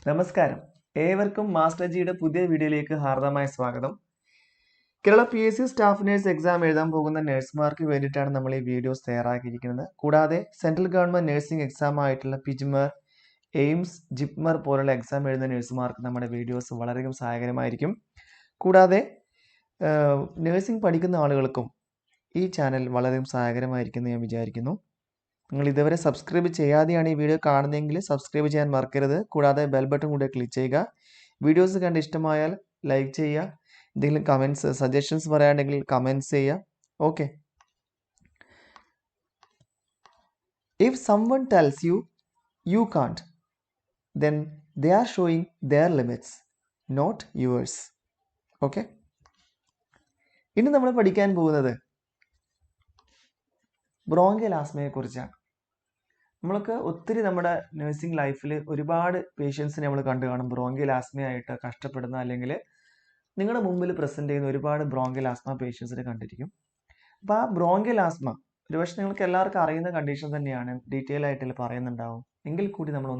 നമസ്കാരം, ഏവർക്കും മാസ്റ്റർ ജിയുടെ പുതിയ വീഡിയോയിലേക്ക് ഹാർദമായ സ്വാഗതം. Kerala PSC staff nurse exam എഴുതാൻ പോകുന്ന നഴ്സുമാർക്ക് വേണ്ടിയിട്ടാണ് നമ്മൾ ഈ വീഡിയോസ് തയ്യാറാക്കിയിരിക്കുന്നത്. കൂടാതെ സെൻട്രൽ ഗവൺമെന്റ് നഴ്സിംഗ് എക്സാം ആയിട്ടുള്ള പിജ്മർ, എയിംസ്, ജിപ്മർ പോലുള്ള എക്സാം എഴുതുന്ന നഴ്സുമാർക്ക് നമ്മുടെ വീഡിയോസ് വളരെയധികം സഹായകരമായിരിക്കും. കൂടാതെ നഴ്സിംഗ് പഠിക്കുന്ന ആളുകൾക്കും ഈ ചാനൽ വളരെയധികം സഹായകരമായിരിക്കും എന്ന് ഞാൻ വിചാരിക്കുന്നു. നിങ്ങൾ ഇതുവരെ സബ്സ്ക്രൈബ് ചെയ്യാതെയാണ് ഈ വീഡിയോ കാണുന്നതെങ്കിൽ സബ്സ്ക്രൈബ് ചെയ്യാൻ മറക്കരുത്. കൂടാതെ ബെൽ ബട്ടൺ കൂടെ ക്ലിക്ക് ചെയ്യുക. വീഡിയോസ് കണ്ട് ഇഷ്ടമായാൽ ലൈക്ക് ചെയ്യുക. എന്തെങ്കിലും കമൻറ്റ്സ് സജഷൻസ് പറയാനുണ്ടെങ്കിൽ കമൻറ്റ്സ് ചെയ്യുക. Okay. If someone tells U U can't, then they are showing their limits, not yours. Okay. ഇനി നമ്മൾ പഠിക്കാൻ പോകുന്നത് ബ്രോങ്കിയൽ ആസ്മയെ കുറിച്ചാണ്. നമ്മൾക്ക് ഒത്തിരി നമ്മുടെ നഴ്സിംഗ് ലൈഫിൽ ഒരുപാട് പേഷ്യൻസിനെ നമ്മൾ കണ്ടു കാണും ബ്രോങ്കിയൽ ആസ്മയായിട്ട് കഷ്ടപ്പെടുന്ന, അല്ലെങ്കിൽ നിങ്ങളുടെ മുമ്പിൽ പ്രസൻറ്റ് ചെയ്യുന്ന ഒരുപാട് ബ്രോങ്കിയൽ ആസ്മ പേഷ്യൻസിനെ കണ്ടിരിക്കും. അപ്പോൾ ആ ബ്രോങ്കിയൽ ആസ്മ ഒരുപക്ഷെ നിങ്ങൾക്ക് എല്ലാവർക്കും അറിയുന്ന കണ്ടീഷൻ തന്നെയാണ്, ഡീറ്റെയിൽ ആയിട്ട് പറയുന്നുണ്ടാവും. എങ്കിൽ കൂടി നമ്മൾ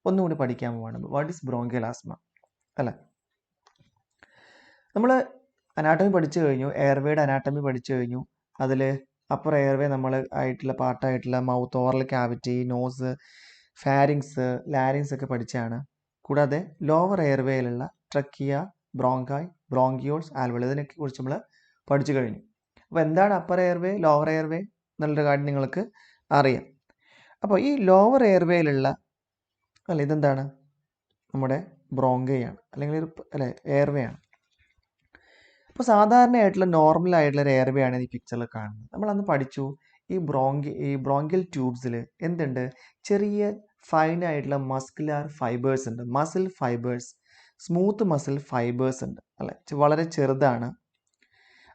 ഒന്നുകൂടി പഠിക്കാൻ പോവാണ്. വാട്ട് ഈസ് ബ്രോങ്കിയൽ ആസ്മ അല്ലേ? നമ്മൾ അനാട്ടമി പഠിച്ചു കഴിഞ്ഞു, എയർവേയുടെ അനാട്ടമി പഠിച്ചു കഴിഞ്ഞു. അതിൽ അപ്പർ എയർവേ നമ്മൾ ആയിട്ടുള്ള പാർട്ടായിട്ടുള്ള mouth, oral cavity, nose, pharynx, larynx ഒക്കെ പഠിച്ചാണ്. കൂടാതെ ലോവർ എയർവേയിലുള്ള ട്രക്കിയ, ബ്രോങ്കായ്, ബ്രോങ്കിയോൾസ്, ആൽവൽ, ഇതിനൊക്കെ കുറിച്ച് നമ്മൾ പഠിച്ചു കഴിഞ്ഞു. അപ്പോൾ എന്താണ് അപ്പർ എയർവേ, ലോവർ എയർവേ എന്നുള്ളൊരു കാര്യം നിങ്ങൾക്ക് അറിയാം. അപ്പോൾ ഈ ലോവർ എയർവേയിലുള്ള ഇതെന്താണ്? നമ്മുടെ ബ്രോങ്കയാണ്, അല്ലെങ്കിൽ എയർവേ ആണ്. അപ്പോൾ സാധാരണയായിട്ടുള്ള നോർമൽ ആയിട്ടുള്ള ഒരു എയർവേ ആണ് ഈ പിക്ചറിൽ കാണുന്നത്. നമ്മളന്ന് പഠിച്ചു ഈ ബ്രോങ്കിയൽ ട്യൂബ്സിൽ എന്തുണ്ട്? ചെറിയ ഫൈൻ ആയിട്ടുള്ള മസ്കുലാർ ഫൈബേഴ്സ് ഉണ്ട്, muscle fibres, smooth muscle fibres ഉണ്ട് അല്ലേ, വളരെ ചെറുതാണ്.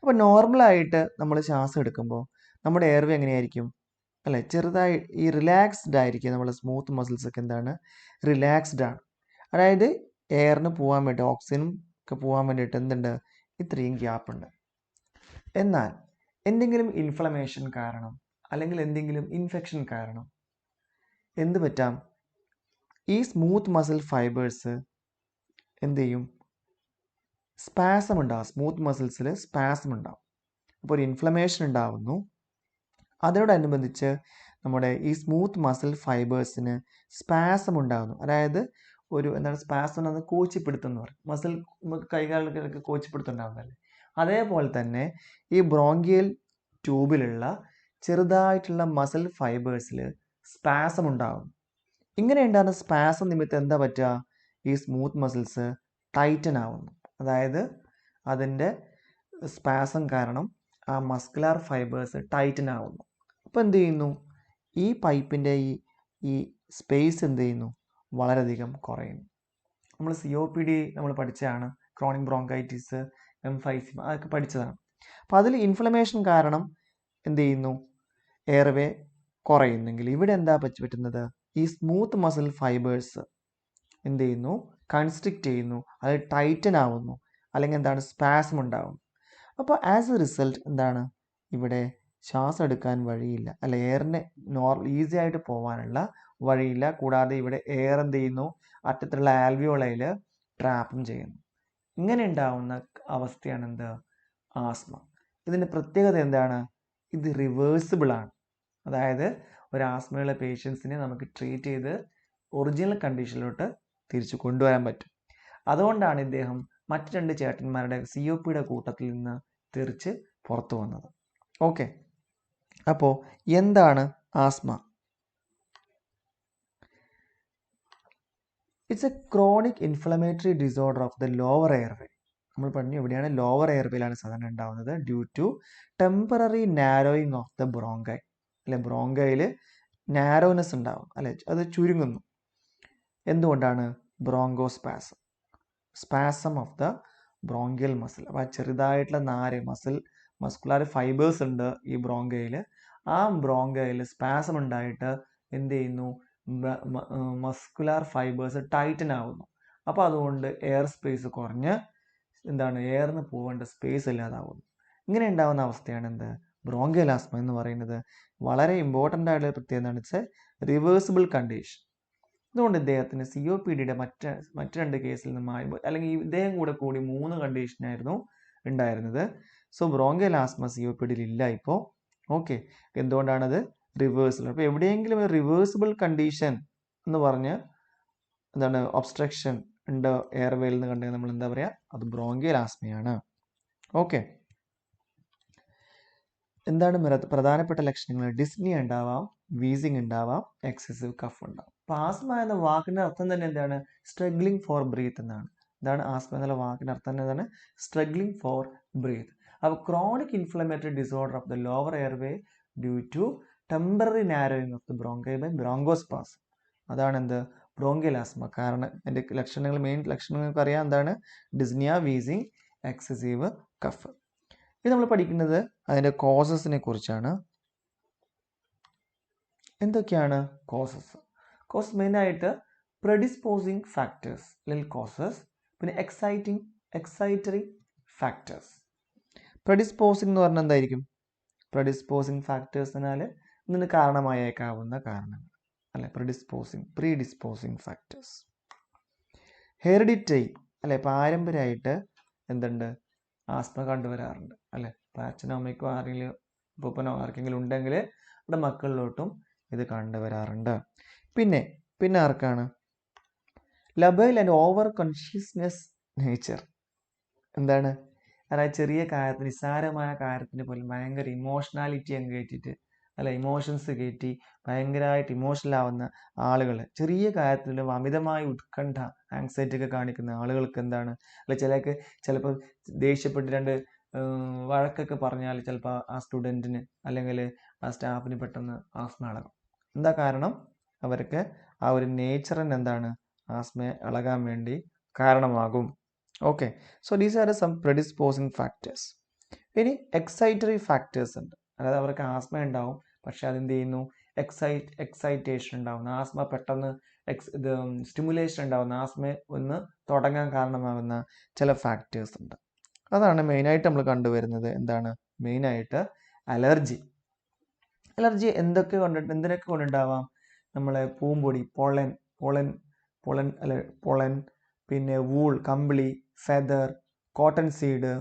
അപ്പോൾ നോർമലായിട്ട് നമ്മൾ ശ്വാസം എടുക്കുമ്പോൾ നമ്മുടെ എയർവേ എങ്ങനെയായിരിക്കും അല്ലേ? ചെറുതായി ഈ റിലാക്സ്ഡ് ആയിരിക്കും. നമ്മുടെ സ്മൂത്ത് മസിൽസ് ഒക്കെ എന്താണ്? റിലാക്സ്ഡ് ആണ്. അതായത് എയറിന് പോകാൻ വേണ്ടി, ഓക്സിജനും ഒക്കെ പോകാൻ വേണ്ടിയിട്ട് എന്തുണ്ട്? ഇത്രയും ഗ്യാപ്പ് ഉണ്ട്. എന്നാൽ എന്തെങ്കിലും ഇൻഫ്ലമേഷൻ കാരണം അല്ലെങ്കിൽ എന്തെങ്കിലും ഇൻഫെക്ഷൻ കാരണം എന്ത് പറ്റാം? ഈ സ്മൂത്ത് മസിൽ ഫൈബേഴ്സ് എന്ത് ചെയ്യും? സ്പാസം ഉണ്ടാവും. സ്മൂത്ത് മസിൽസിൽ സ്പാസം ഉണ്ടാവും. അപ്പോൾ ഒരു ഇൻഫ്ലമേഷൻ ഉണ്ടാവുന്നു. അതിനോടനുബന്ധിച്ച് നമ്മുടെ ഈ സ്മൂത്ത് മസിൽ ഫൈബേഴ്സിന് സ്പാസം ഉണ്ടാകുന്നു. അതായത് എന്താണ് സ്പാസം എന്ന്? കോച്ചിപ്പിടുത്തം പറയും. മസിൽ കൈകാലുകൾക്ക് കോച്ചിപ്പിടുത്തുണ്ടാവുന്നതല്ലേ. അതേപോലെ തന്നെ ഈ ബ്രോങ്കിയൽ ട്യൂബിലുള്ള ചെറുതായിട്ടുള്ള മസിൽ ഫൈബേഴ്സിൽ സ്പാസം ഉണ്ടാകും. ഇങ്ങനെ ഉണ്ടാകുന്ന സ്പാസം നിമിത്തം എന്താ പറ്റുക? ഈ സ്മൂത്ത് മസിൽസ് ടൈറ്റൻ ആവുന്നു. അതായത് അതിൻ്റെ സ്പാസം കാരണം ആ മസ്കുലാർ ഫൈബേഴ്സ് ടൈറ്റൻ ആവുന്നു. അപ്പോൾ എന്ത് ചെയ്യുന്നു? ഈ പൈപ്പിൻ്റെ ഈ സ്പേസ് എന്ത് ചെയ്യുന്നു? വളരെയധികം കുറയുന്നു. നമ്മൾ COPD നമ്മൾ പഠിച്ചതാണ്, ക്രോണിക് ബ്രോങ്കൈറ്റിസ്, എംഫൈസിമ, അതൊക്കെ പഠിച്ചതാണ്. അപ്പോൾ അതിൽ ഇൻഫ്ലമേഷൻ കാരണം എന്ത് ചെയ്യുന്നു? എയർവേ കുറയുന്നെങ്കിൽ ഇവിടെ എന്താ പറ്റുന്നത്? ഈ സ്മൂത്ത് മസിൽ ഫൈബേഴ്സ് എന്ത് ചെയ്യുന്നു? കൺസ്ട്രിക്റ്റ് ചെയ്യുന്നു, അത് ടൈറ്റൻ ആവുന്നു, അല്ലെങ്കിൽ എന്താണ്? സ്പാസം ഉണ്ടാവുന്നു. അപ്പോൾ ആസ് എ റിസൾട്ട് എന്താണ്? ഇവിടെ ശ്വാസം എടുക്കാൻ വഴിയില്ല, അല്ല, എയറിന് ഈസി ആയിട്ട് പോകാനുള്ള വഴിയില്ല. കൂടാതെ ഇവിടെ എയർ എന്ത് ചെയ്യുന്നു? അറ്റത്തുള്ള ആൽവിയോളയിൽ ട്രാപ്പും ചെയ്യുന്നു. ഇങ്ങനെ ഉണ്ടാവുന്ന അവസ്ഥയാണ് എന്ത്? ആസ്മ. ഇതിൻ്റെ പ്രത്യേകത എന്താണ്? ഇത് റിവേഴ്സിബിൾ ആണ്. അതായത് ഒരു ആസ്മയുള്ള പേഷ്യൻസിനെ നമുക്ക് ട്രീറ്റ് ചെയ്ത് ഒറിജിനൽ കണ്ടീഷനിലോട്ട് തിരിച്ചു കൊണ്ടുവരാൻ പറ്റും. അതുകൊണ്ടാണ് ഇദ്ദേഹം മറ്റു 2 ചേട്ടന്മാരുടെ COPD കൂട്ടത്തിൽ നിന്ന് തെറിച്ച് പുറത്തു വന്നത്. ഓക്കെ. അപ്പോൾ എന്താണ് asthma? It's a chronic inflammatory disorder of the lower airway. നമ്മൾ പറഞ്ഞു എവിടെയാണ്? ലോവർ എയർവേയിലാണ് സാധാരണ ഉണ്ടാവുന്നത്. Due to temporary narrowing of the bronchi. അല്ലെ, ബ്രോങ്കയിൽ നാരോനെസ് ഉണ്ടാവും, അല്ലെ, അത് ചുരുങ്ങുന്നു. എന്തുകൊണ്ടാണ്? Bronchospasm, spasm of the bronchial muscle. അപ്പോൾ ചെറുതായിട്ടുള്ള മസ്കുലാർ ഫൈബേഴ്സ് ഉണ്ട് ഈ ബ്രോങ്കയിൽ. ആ ബ്രോങ്കയിൽ സ്പാസം ഉണ്ടായിട്ട് എന്ത് ചെയ്യുന്നു? മസ്കുലാർ ഫൈബേഴ്സ് ടൈറ്റൻ ആവുന്നു. അപ്പോൾ അതുകൊണ്ട് എയർ സ്പേസ് കുറഞ്ഞ് എന്താണ്? എയറിന് പോകേണ്ട സ്പേസ് ഇല്ലാതാവുന്നു. ഇങ്ങനെ ഉണ്ടാകുന്ന അവസ്ഥയാണ് എന്ത്? ബ്രോങ്കിയൽ ആസ്മ എന്ന് പറയുന്നത്. വളരെ ഇമ്പോർട്ടൻ്റ് ആയിട്ടുള്ള പ്രത്യേകത എന്താണ്? It's A reversible condition. അതുകൊണ്ട് ഇദ്ദേഹത്തിന് COPDയുടെ മറ്റ് 2 കേസിൽ നിന്ന് മാറി, അല്ലെങ്കിൽ ഇദ്ദേഹം കൂടി 3 കണ്ടീഷനായിരുന്നു ഉണ്ടായിരുന്നത്. സോ ബ്രോങ്കിയൽ ആസ്മ COPDയിൽ ഇല്ല ഇപ്പോൾ. ഓക്കെ, എന്തുകൊണ്ടാണത്? റിവേഴ്സിബിൾ. അപ്പോൾ എവിടെയെങ്കിലും ഒരു റിവേഴ്സിബിൾ കണ്ടീഷൻ എന്ന് പറഞ്ഞ് എന്താണ് ഒബ്സ്ട്രക്ഷൻ ഉണ്ട് എയർവേയിൽ നിന്ന് കണ്ടെങ്കിൽ നമ്മൾ എന്താ പറയുക? അത് ബ്രോങ്കിയൽ ആസ്മയാണ്. ഓക്കെ, എന്താണ് പ്രധാനപ്പെട്ട ലക്ഷണങ്ങൾ? ഡിസ്നി ഉണ്ടാവാം, വീസിങ് ഉണ്ടാവാം, എക്സസീവ് കഫ് ഉണ്ടാവും. അപ്പോൾ ആസ്മ എന്ന വാക്കിൻ്റെ അർത്ഥം തന്നെ എന്താണ്? സ്ട്രഗ്ലിംഗ് ഫോർ ബ്രീത്ത് എന്നാണ്. എന്താണ് ആസ്മ എന്നുള്ള വാക്കിൻ്റെ അർത്ഥം തന്നെ എന്താണ്? Struggling for breath. അപ്പോൾ chronic inflammatory disorder of the lower airway due to temporary narrowing of the bronchi by bronchospasm. അതാണ് എന്ത്? Bronchial asthma. കാരണം എൻ്റെ ലക്ഷണങ്ങൾ, മെയിൻ ലക്ഷണങ്ങൾക്ക് അറിയാം എന്താണ്? Dyspnoea, wheezing, excessive cough. ഇത് നമ്മൾ പഠിക്കുന്നത് അതിൻ്റെ കോസസിനെ കുറിച്ചാണ്. എന്തൊക്കെയാണ് കോസസ്? കോസസ് മെയിനായിട്ട് പ്രെഡിസ്പോസിങ് ഫാക്ടേഴ്സ് അല്ലെങ്കിൽ കോസസ്, പിന്നെ എക്സൈറ്ററി ഫാക്ടേഴ്സ്. പ്രെഡിസ്പോസിങ് എന്ന് പറഞ്ഞാൽ എന്തായിരിക്കും? പ്രെഡിസ്പോസിങ് ഫാക്ടേഴ്സ് എന്നാൽ ഇതിന് കാരണമായേക്കാവുന്ന കാരണങ്ങൾ അല്ലെ, പ്രീഡിസ്പോസിങ് ഫാക്ടേഴ്സ്. ഹെറിഡിറ്ററി അല്ലെ, പാരമ്പര്യമായിട്ട് എന്തുണ്ട്? ആസ്മ കണ്ടുവരാറുണ്ട് അല്ലെ. അപ്പോൾ അച്ഛനോ അമ്മയ്ക്കോ ആരെങ്കിലും ഉപ്പനോ ആർക്കെങ്കിലും ഉണ്ടെങ്കിൽ അവിടെ മക്കളിലോട്ടും ഇത് കണ്ടുവരാറുണ്ട്. പിന്നെ ആർക്കാണ്? Labile and over consciousness nature. എന്താണ്? അതായത് ചെറിയ കാര്യത്തിന്, നിസ്സാരമായ കാര്യത്തിന് പോലും ഭയങ്കര ഇമോഷണാലിറ്റി അങ്ങ് കയറ്റിയിട്ട് അല്ലെ, ഇമോഷൻസ് കയറ്റി ഭയങ്കരമായിട്ട് ഇമോഷണൽ ആവുന്ന ആളുകൾ, ചെറിയ കാര്യത്തിലും അമിതമായ ഉത്കണ്ഠ, ആങ്സൈറ്റി ഒക്കെ കാണിക്കുന്ന ആളുകൾക്ക് എന്താണ്? അല്ലെ ചിലപ്പോൾ ദേഷ്യപ്പെട്ട് 2 വഴക്കൊക്കെ പറഞ്ഞാൽ ചിലപ്പോൾ ആ സ്റ്റുഡൻറ്റിന് അല്ലെങ്കിൽ ആ സ്റ്റാഫിന് പെട്ടെന്ന് ആസ്മ ഇളകും. എന്താ കാരണം? അവർക്ക് ആ ഒരു നേച്ചറിന് എന്താണ്? ആസ്മയെ ഇളകാൻ വേണ്ടി കാരണമാകും. Okay, so these are some predisposing factors. ഇനി എക്സൈറ്ററി ഫാക്ടേഴ്സ് ഉണ്ട്. അതായത് അവർക്ക് ആസ്മ ഉണ്ടാവും, പക്ഷെ അതെന്ത് ചെയ്യുന്നു? എക്സൈറ്റേഷൻ ഉണ്ടാവുന്ന, ആസ്മ പെട്ടെന്ന് സ്റ്റിമുലേഷൻ ഉണ്ടാവുന്ന, ആസ്മ ഒന്ന് തുടങ്ങാൻ കാരണമാകുന്ന ചില ഫാക്ടേഴ്സ് ഉണ്ട്. അതാണ് മെയിനായിട്ട് നമ്മൾ കണ്ടുവരുന്നത്. എന്താണ് മെയിനായിട്ട്? അലർജി. എന്തൊക്കെ കൊണ്ടുണ്ടാവാം? നമ്മളെ പൂമ്പൊടി, പൊളൻ, പിന്നെ വൂൾ, കമ്പിളി, feather, cotton seed,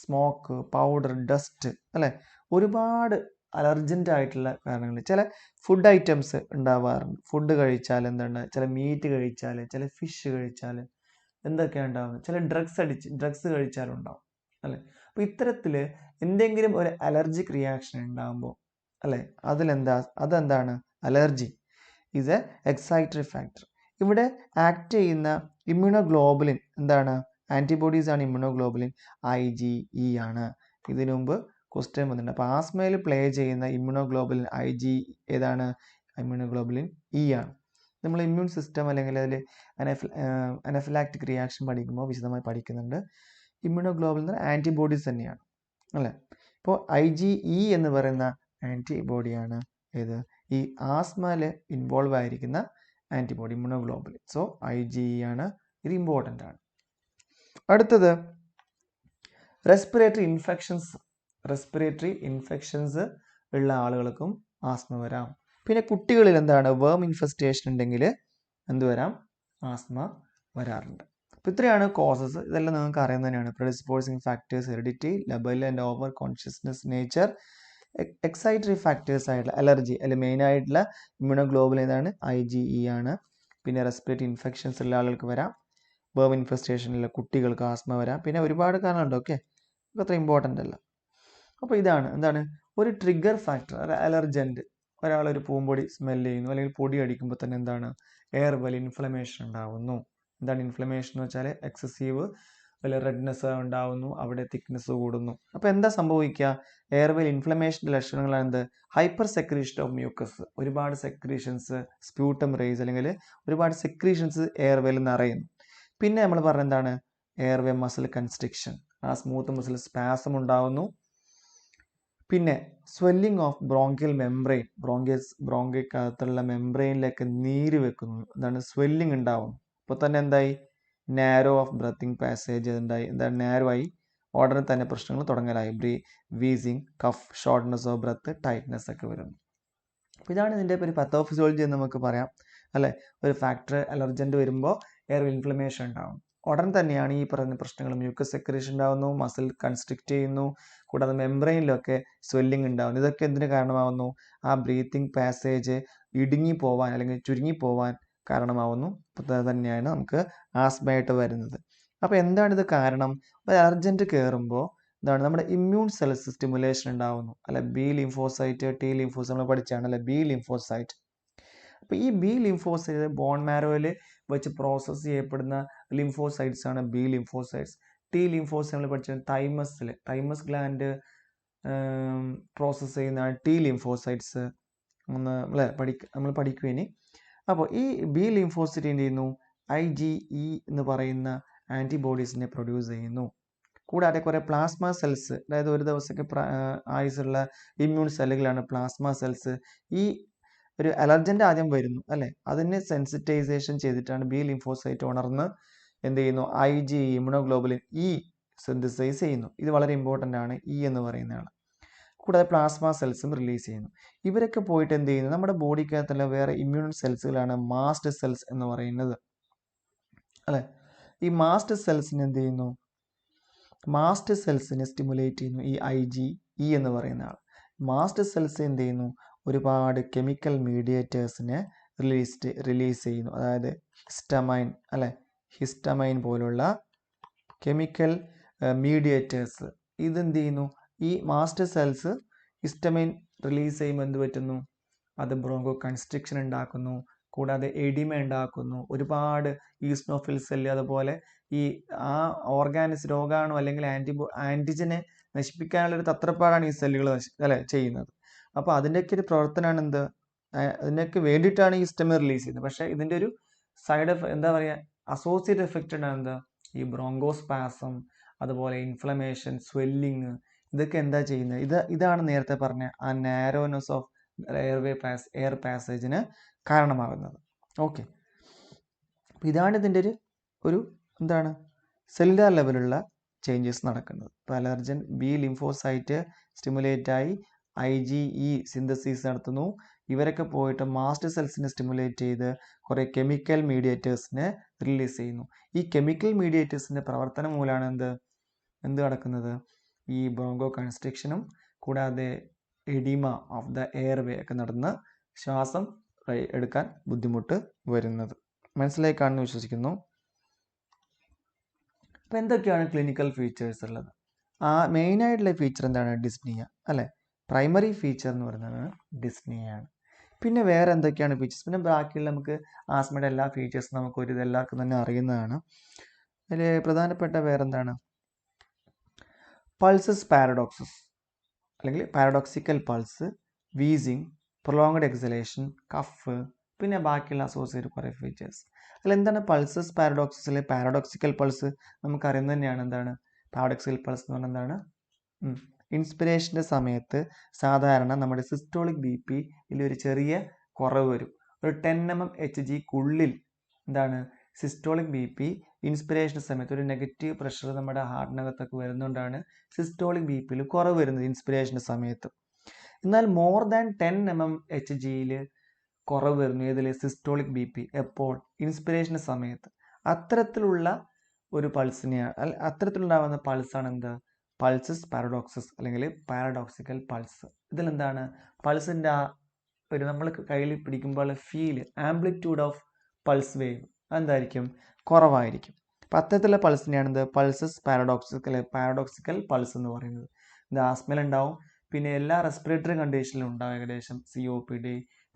smoke, powder, dust അല്ലെ, ഒരുപാട് അലർജൻ്റ് ആയിട്ടുള്ള കാരണങ്ങൾ. ചില ഫുഡ് ഐറ്റംസ് ഉണ്ടാവാറുണ്ട്. ഫുഡ് കഴിച്ചാൽ എന്താണ്? ചില മീറ്റ് കഴിച്ചാൽ, ചില ഫിഷ് കഴിച്ചാൽ എന്തൊക്കെയാണ് ഉണ്ടാവുന്നത്? ചില ഡ്രഗ്സ് കഴിച്ചാലും ഉണ്ടാവും അല്ലെ. അപ്പോൾ ഇത്തരത്തിൽ എന്തെങ്കിലും ഒരു അലർജിക് റിയാക്ഷൻ ഉണ്ടാകുമ്പോൾ അല്ലെ, അതെന്താണ്? Allergy is a excitatory factor. ഇവിടെ ആക്ട് ചെയ്യുന്ന ഇമ്മ്യൂണോഗ്ലോബുലിൻ എന്താണ്? ആൻറ്റിബോഡീസ് ആണ് ഇമ്മ്യൂണോഗ്ലോബുലിൻ, IgE ആണ്. ഇതിനു മുമ്പ് ക്വസ്റ്റ്യൻ വന്നിട്ടുണ്ട്. അപ്പോൾ ആസ്മയിൽ പ്ലേ ചെയ്യുന്ന ഇമ്മ്യൂണോഗ്ലോബുലിൻ IgE ഏതാണ്? ഇമ്മ്യൂണോഗ്ലോബുലിൻ E ആണ്. നമ്മൾ ഇമ്മ്യൂൺ സിസ്റ്റം അല്ലെങ്കിൽ അതിൽ അനഫിലാക്റ്റിക് റിയാക്ഷൻ പഠിക്കുമ്പോൾ വിശദമായി പഠിക്കുന്നുണ്ട്. ഇമ്മ്യൂണോഗ്ലോബുലിൻ എന്ന് പറഞ്ഞാൽ ആൻറ്റിബോഡീസ് തന്നെയാണ് അല്ലേ. ഇപ്പോൾ IgE എന്ന് പറയുന്ന ആൻറ്റിബോഡിയാണ് ഏത്? ഈ ആസ്മയിൽ ഇൻവോൾവ് ആയിരിക്കുന്ന ആൻറ്റിബോഡി, ഇമ്മ്യൂണോഗ്ലോബുലിൻ. സോ IgE ആണ്, ഇത് ഇമ്പോർട്ടൻ്റ് ആണ്. അടുത്തത് റെസ്പിറേറ്ററി ഇൻഫെക്ഷൻസ് ഉള്ള ആളുകൾക്കും ആസ്മ വരാം. പിന്നെ കുട്ടികളിൽ എന്താണ്? വേം ഇൻഫെസ്റ്റേഷൻ ഉണ്ടെങ്കിൽ എന്ത് വരാം? ആസ്മ വരാറുണ്ട്. അപ്പോൾ ഇത്രയാണ് കോസസ്. ഇതെല്ലാം നിങ്ങൾക്ക് അറിയാൻ തന്നെയാണ്. Predisposing factors, heredity, labile and over consciousness nature, excitatory factors ആയിട്ടുള്ള അലർജി, അല്ലെങ്കിൽ മെയിൻ ആയിട്ടുള്ള ഇമ്മ്യൂണോഗ്ലോബുലിൻ ഏതാണ്? IgE ആണ്. പിന്നെ റെസ്പിറേറ്ററി ഇൻഫെക്ഷൻസ് ഉള്ള ആളുകൾക്ക് വരാം. വേം ഇൻഫെസ്റ്റേഷനുള്ള കുട്ടികൾക്ക് ആസ്മ വരാം. പിന്നെ ഒരുപാട് കാരണമുണ്ട്. ഓക്കെ, അത്ര ഇമ്പോർട്ടൻ്റ് അല്ല. അപ്പോൾ ഇതാണ് എന്താണ്? ഒരു ട്രിഗർ ഫാക്ടർ, അലർജൻറ്റ്. ഒരാളൊരു പൂമ്പൊടി സ്മെല്ല് ചെയ്യുന്നു അല്ലെങ്കിൽ പൊടി അടിക്കുമ്പോൾ തന്നെ എന്താണ്? എയർവെൽ ഇൻഫ്ലമേഷൻ ഉണ്ടാവുന്നു. എന്താണ് ഇൻഫ്ലമേഷൻ എന്ന് വെച്ചാൽ എക്സസീവ് റെഡ്നെസ് ഉണ്ടാവുന്നു, അവിടെ തിക്നെസ് കൂടുന്നു. അപ്പോൾ എന്താ സംഭവിക്കുക? എയർവെൽ ഇൻഫ്ലമേഷൻ്റെ ലക്ഷണങ്ങളാണ് എന്ത്? Hyper secretion of mucus. ഒരുപാട് സെക്രീഷൻസ്, സ്പ്യൂട്ടം റേസ് അല്ലെങ്കിൽ ഒരുപാട് സെക്രീഷൻസ് എയർവെയിൽ നിറയുന്നു. പിന്നെ നമ്മൾ പറഞ്ഞ എന്താണ്? എയർവേ മസിൽ കൺസ്ട്രിക്ഷൻ, ആ സ്മൂത്ത് മസിൽ സ്പാസം ഉണ്ടാവുന്നു. പിന്നെ സ്വെല്ലിംഗ് ഓഫ് ബ്രോങ്കിയൽ മെംബ്രെയിൻ, ബ്രോങ്കിയക്കകത്തുള്ള മെംബ്രെയിനിലേക്ക് നീര് വെക്കുന്നു. എന്താണ്? സ്വെല്ലിംഗ് ഉണ്ടാവുന്നു. അപ്പോൾ തന്നെ എന്തായി? നാരോ ഓഫ് ബ്രത്തിങ് പാസേജ് ഉണ്ടായി. എന്താണ്? നാരോ ആയി. ഉടനെ തന്നെ പ്രശ്നങ്ങൾ തുടങ്ങലായി. Wheezing, cough, shortness of breath, tightness ഒക്കെ വരുന്നു. അപ്പോൾ ഇതാണ് ഇതിൻ്റെ ഒരു പത്തോഫിസിയോളജി എന്ന് നമുക്ക് പറയാം. അല്ലേ? ഒരു ഫാക്ടർ അലർജൻറ്റ് വരുമ്പോൾ എയർ ഇൻഫ്ലമേഷൻ ഉണ്ടാവും. ഉടൻ തന്നെയാണ് ഈ പറയുന്ന പ്രശ്നങ്ങൾ, മ്യൂക്കസ് സെക്രീഷൻ ഉണ്ടാകുന്നു, മസിൽ കൺസ്ട്രിക്റ്റ് ചെയ്യുന്നു, കൂടാതെ മെംബ്രെയിനിലൊക്കെ സ്വെല്ലിംഗ് ഉണ്ടാകുന്നു. ഇതൊക്കെ എന്തിന് കാരണമാകുന്നു? ആ ബ്രീത്തിങ് പാസേജ് ഇടുങ്ങി പോവാൻ അല്ലെങ്കിൽ ചുരുങ്ങി പോവാൻ കാരണമാവുന്നു. തന്നെയാണ് നമുക്ക് ആസ്മയായിട്ട് വരുന്നത്. അപ്പോൾ എന്താണിത് കാരണം? ഒരു അലർജൻറ്റ് കയറുമ്പോൾ എന്താണ്, നമ്മുടെ ഇമ്മ്യൂൺ സെൽസ് സ്റ്റിമുലേഷൻ ഉണ്ടാവുന്നു, അല്ലെ? ബി ലിംഫോസൈറ്റ്, ടി ലിംഫോസൈറ്റ് നമ്മൾ പഠിച്ചാണ്, അല്ലെ? B lymphocyte. അപ്പോൾ ഈ ബി ലിംഫോസൈറ്റ് ബോൺ മാരോയിൽ വെച്ച് പ്രോസസ്സ് ചെയ്യപ്പെടുന്ന ലിംഫോസൈറ്റ്സ് ആണ് ബി ലിംഫോസൈറ്റ്സ്. ടി ലിംഫോസൈറ്റ് നമ്മൾ പഠിച്ചത് തൈമസ് ഗ്ലാൻഡ് പ്രോസസ്സ് ചെയ്യുന്ന ടി ലിംഫോസൈറ്റ്സ് അല്ലേ നമ്മൾ പഠിക്കും ഇനി. അപ്പോൾ ഈ ബി ലിംഫോസൈറ്റ് എന്ത് ചെയ്യുന്നു? IgE എന്ന് പറയുന്ന ആൻറ്റിബോഡീസിനെ പ്രൊഡ്യൂസ് ചെയ്യുന്നു. കൂടാതെ കുറേ പ്ലാസ്മ സെൽസ്, അതായത് ഒരു ദിവസമൊക്കെ ആയുസുള്ള ഇമ്മ്യൂൺ സെല്ലുകളാണ് പ്ലാസ്മ സെൽസ്. ഈ ഒരു അലർജൻ്റ് ആദ്യം വരുന്നു, അല്ലേ? അതിനെ സെൻസിറ്റൈസേഷൻ ചെയ്തിട്ടാണ് ബി ലിംഫോസൈറ്റ് ഉണർന്ന് എന്ത് ചെയ്യുന്നു? IgE ഇമ്യൂണോഗ്ലോബുലിൻ E സിന്തസൈസ് ചെയ്യുന്നു. ഇത് വളരെ ഇമ്പോർട്ടൻ്റ് ആണ്, E എന്ന് പറയുന്നതാണ്. കൂടാതെ പ്ലാസ്മ സെൽസും റിലീസ് ചെയ്യുന്നു. ഇവരൊക്കെ പോയിട്ട് എന്ത് ചെയ്യുന്നു? നമ്മുടെ ബോഡിക്കകത്തുള്ള വേറെ ഇമ്മ്യൂൺ സെൽസുകളാണ് മാസ്റ്റ് സെൽസ് എന്ന് പറയുന്നത്, അല്ലേ? ഈ മാസ്റ്റ് സെൽസിന് എന്ത് ചെയ്യുന്നു? മാസ്റ്റ് സെൽസിനെ സ്റ്റിമുലേറ്റ് ചെയ്യുന്നു ഈ IgE എന്ന് പറയുന്ന ആൾ. മാസ്റ്റ് സെൽസ് എന്ത് ചെയ്യുന്നു? ഒരുപാട് കെമിക്കൽ മീഡിയേറ്റേഴ്സിനെ റിലീസ് ചെയ്യുന്നു. അതായത് ഹിസ്റ്റമൈൻ, അല്ലെ? ഹിസ്റ്റമൈൻ പോലുള്ള കെമിക്കൽ മീഡിയേറ്റേഴ്സ്. ഇതെന്ത് ചെയ്യുന്നു? ഈ മാസ്റ്റർ സെൽസ് ഹിസ്റ്റമൈൻ റിലീസ് ചെയ്യുമ്പോൾ എന്ത് പറ്റുന്നു? അത് ബ്രോങ്കോ കൺസ്ട്രിക്ഷൻ ഉണ്ടാക്കുന്നു, കൂടാതെ എഡിമ ഉണ്ടാക്കുന്നു. ഒരുപാട് ഈസ്നോഫിൽ സെല്ല്, അതുപോലെ ഈ ആ ഓർഗാനിസ് രോഗാണു അല്ലെങ്കിൽ ആൻറ്റിജനെ നശിപ്പിക്കാനുള്ളൊരു തത്രപ്പാടാണ് ഈ സെല്ലുകൾ അല്ലെ ചെയ്യുന്നത്. അപ്പോൾ അതിൻ്റെയൊക്കെ ഒരു പ്രവർത്തനമാണ് എന്ത്? അതിനൊക്കെ വേണ്ടിയിട്ടാണ് ഈ ഹിസ്റ്റമൈൻ റിലീസ് ചെയ്യുന്നത്. പക്ഷേ ഇതിൻ്റെ ഒരു സൈഡ് എന്താ പറയുക, അസോസിയേറ്റ് എഫക്റ്റ് ഉണ്ടാകും. എന്താ? ഈ ബ്രോങ്കോസ്പാസം, അതുപോലെ ഇൻഫ്ലമേഷൻ, സ്വെല്ലിങ്, ഇതൊക്കെ എന്താ ചെയ്യുന്നത്? ഇതാണ് നേരത്തെ പറഞ്ഞ ആ നാരോനെസ് ഓഫ് എയർ പാസേജിന് കാരണമാകുന്നത്. ഓക്കെ, അപ്പോൾ ഇതാണ് ഇതിൻ്റെ ഒരു എന്താണ് സെല്ലുലാർ ലെവലുള്ള ചേഞ്ചസ് നടക്കുന്നത്. ഇപ്പോൾ അലർജൻ ബി ലിംഫോസൈറ്റ് സ്റ്റിമുലേറ്റായി IgE സിന്തസിസ് നടത്തുന്നു. ഇവരൊക്കെ പോയിട്ട് മാസ്റ്റർ സെൽസിനെ സ്റ്റിമുലേറ്റ് ചെയ്ത് കുറേ കെമിക്കൽ മീഡിയേറ്റേഴ്സിനെ റിലീസ് ചെയ്യുന്നു. ഈ കെമിക്കൽ മീഡിയേറ്റേഴ്സിൻ്റെ പ്രവർത്തനം മൂലമാണ് എന്ത് നടക്കുന്നത്? ഈ ബ്രോങ്കോ കൺസ്ട്രിക്ഷനും കൂടാതെ എഡിമ ഓഫ് ദ എയർവേ ഒക്കെ നടന്ന് ശ്വാസം എടുക്കാൻ ബുദ്ധിമുട്ട് വരുന്നത്. മനസ്സിലായി കാണുന്നു വിശ്വസിക്കുന്നു. അപ്പോൾ എന്തൊക്കെയാണ് ക്ലിനിക്കൽ ഫീച്ചേഴ്സ് ഉള്ളത്? മെയിനായിട്ടുള്ള ഫീച്ചർ എന്താണ്? ഡിസ്നിയ, അല്ലേ? പ്രൈമറി ഫീച്ചർ എന്ന് പറയുന്നത് ഡിസ്നിയാണ്. പിന്നെ വേറെ എന്തൊക്കെയാണ് ഫീച്ചേഴ്സ്? പിന്നെ ബാക്കിയുള്ള നമുക്ക് ആസ്മയുടെ എല്ലാ ഫീച്ചേഴ്സും നമുക്ക് എല്ലാവർക്കും തന്നെ അറിയുന്നതാണ്. അതിൽ പ്രധാനപ്പെട്ട വേറെന്താണ്? പൾസസ് പാരഡോക്സസ് അല്ലെങ്കിൽ paradoxical pulse, wheezing, prolonged exhalation, cough, പിന്നെ ബാക്കിയുള്ള അസോസിയേറ്റ് കുറേ ഫീച്ചേഴ്സ്. അതിൽ എന്താണ് പൾസസ് പാരഡോക്സസ് അല്ലെങ്കിൽ പാരഡോക്സിക്കൽ പൾസ്? നമുക്കറിയുന്നത് തന്നെയാണ്. എന്താണ് പാരഡോക്സിക്കൽ പൾസ് എന്ന് പറഞ്ഞാൽ? എന്താണ്? ഇൻസ്പിരേഷൻ്റെ സമയത്ത് സാധാരണ നമ്മുടെ സിസ്റ്റോളിക് BPയിൽ ഒരു ചെറിയ കുറവ് വരും. ഒരു 10 mmHgക്കുള്ളിൽ എന്താണ് സിസ്റ്റോളിക് BP ഇൻസ്പിരേഷൻ്റെ സമയത്ത് ഒരു നെഗറ്റീവ് പ്രഷർ നമ്മുടെ ഹാർട്ടിനകത്തൊക്കെ വരുന്നതുകൊണ്ടാണ് സിസ്റ്റോളിക് BPയിൽ കുറവ് വരുന്നത് ഇൻസ്പിരേഷൻ്റെ സമയത്ത്. എന്നാൽ മോർ ദാൻ 10 mmHgയിൽ കുറവ് വരുന്നു ഏതിൽ? Systolic BP. എപ്പോൾ? ഇൻസ്പിരേഷൻ്റെ സമയത്ത്. അത്തരത്തിലുള്ള ഒരു പൾസിനെയാണ് അത്തരത്തിലുണ്ടാകുന്ന പൾസാണ് എന്ത്? പൾസസ് പാരഡോക്സസ് അല്ലെങ്കിൽ പാരഡോക്സിക്കൽ പൾസ്. ഇതിലെന്താണ്? പൾസിൻ്റെ ഒരു നമ്മൾ കയ്യിൽ പിടിക്കുമ്പോൾ ആംപ്ലിറ്റ്യൂഡ് ഓഫ് പൾസ് വേവ് എന്തായിരിക്കും? കുറവായിരിക്കും. അപ്പം അത്തരത്തിലുള്ള പൾസിനെയാണ് എന്ത്? പൾസസ് പാരഡോക്സിക്കൽ പൾസ് എന്ന് പറയുന്നത്. ഇത് ആസ്മയിലുണ്ടാവും, പിന്നെ എല്ലാ റെസ്പിറേറ്ററി കണ്ടീഷനിലും ഉണ്ടാവും ഏകദേശം. COPD,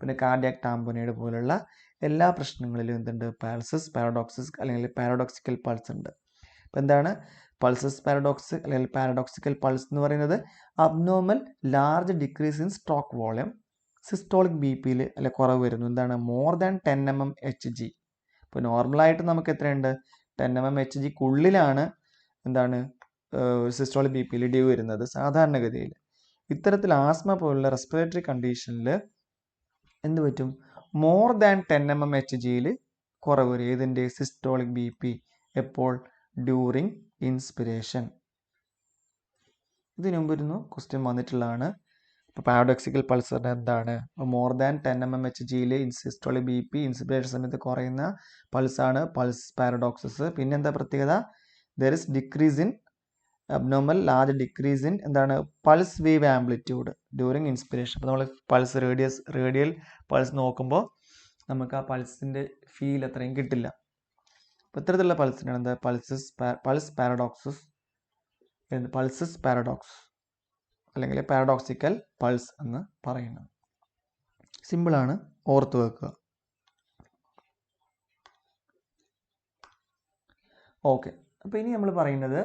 പിന്നെ കാർഡിയാക് ടാമ്പോനൈഡ് പോലുള്ള എല്ലാ പ്രശ്നങ്ങളിലും എന്തുണ്ട്? പൾസസ് പാരഡോക്സിസ് അല്ലെങ്കിൽ പാരഡോക്സിക്കൽ പൾസ് ഉണ്ട്. അപ്പം എന്താണ് പൾസസ് പാരഡോക്സ് അല്ലെങ്കിൽ പാരഡോക്സിക്കൽ പൾസ് എന്ന് പറയുന്നത്? Abnormal large decrease in stroke volume, systolic BPയിൽ അല്ലെ കുറവ് വരുന്നു. എന്താണ്? More than 10 mmHg. ഇപ്പോൾ നോർമലായിട്ട് നമുക്ക് എത്രയുണ്ട്? 10 mmHgക്കുള്ളിലാണ് എന്താണ് സിസ്റ്റോളിക് BPയിൽ ഇടിവ് വരുന്നത് സാധാരണഗതിയിൽ. ഇത്തരത്തിൽ ആസ്മ പോലുള്ള റെസ്പിറേറ്ററി കണ്ടീഷനിൽ എന്ത് പറ്റും? മോർ ദാൻ 10 mmHgയിൽ കുറവ് വരും. ഏതിൻ്റെ? Systolic BP. എപ്പോൾ? During inspiration. ഇതിനു മുമ്പ് ക്വസ്റ്റ്യൻ വന്നിട്ടുള്ളതാണ്. ഇപ്പോൾ പാരഡോക്സിക്കൽ പൾസ് പറഞ്ഞാൽ എന്താണ്? More than 10 mmHg systolic B P inspiration സമയത്ത് കുറയുന്ന പൾസാണ് പൾസ് പാരഡോക്സസ്. പിന്നെ എന്താ പ്രത്യേകത? There is decrease in abnormal large decrease in എന്താണ്? Pulse wave amplitude during inspiration. അപ്പോൾ നമ്മൾ പൾസ് റേഡിയൽ പൾസ് നോക്കുമ്പോൾ നമുക്ക് ആ പൾസിൻ്റെ ഫീൽ അത്രയും കിട്ടില്ല. അപ്പോൾ ഇത്തരത്തിലുള്ള പൾസിനാണ് എന്താ? പൾസ് പാരഡോക്സ് അല്ലെങ്കിൽ പാരഡോക്സിക്കൽ പൾസ് എന്ന് പറയുന്നത്. സിമ്പിളാണ്, ഓർത്ത് വെക്കുക. ഓക്കെ, അപ്പോൾ ഇനി നമ്മൾ പറയുന്നത്